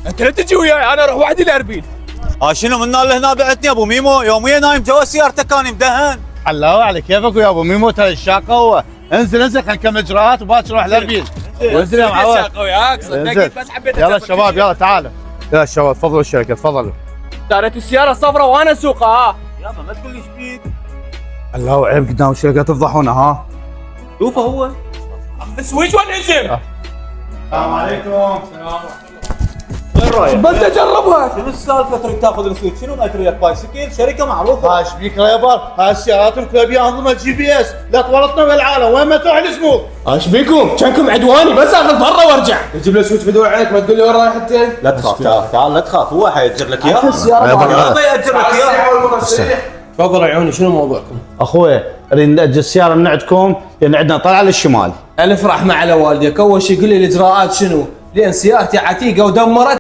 انت لا تجي وياي، انا اروح وحدي لاربيل. شنو من اللي هنا بعتني ابو ميمو يوميا نايم جوا سيارتك كان مدهن. الله على كيفك ويا ابو ميمو ترى الشاقه هو. انزل خلينا نكمل اجراءات وباكر نروح لاربيل. انزل يا معود. وياك صدقني بس حبيت يلا الشباب يلا تعالوا. يلا الشباب تفضلوا الشركه تفضلوا. اشتريت السياره الصفراء وانا اسوقها. ها يابا ما تقول لي ايش بيك. الله عيب قدام الشركه تفضحونا ها. شوفه هو سويش والاسم. السلام عليكم. وين رايح؟ بدي اجربها. شنو السالفه تريد تاخذ السويت؟ شنو ما تريد بايسكل؟ شركه معروفه. ايش بيك يا يابا؟ هاي السيارات مكلها بها انظمه GPS، لا تورطنا بالعالم، وين ما تروح الزبون؟ ايش بيكم؟ كانكم عدواني بس اخذ برا وارجع. تجيب له سويتش بدون عينك ما تقول لي وين رايح انت؟ لا تخاف تعال لا تخاف هو حيأجر لك اياها. يابا يأجر لك اياها. تفضلوا عيوني شنو موضوعكم؟ اخوي نريد نأجل السياره من عندكم لان عندنا طلعه للشمال. الف رحمه على والديك، اول شيء قل لي الاجراءات شنو؟ لان سيارتي عتيقه ودمرت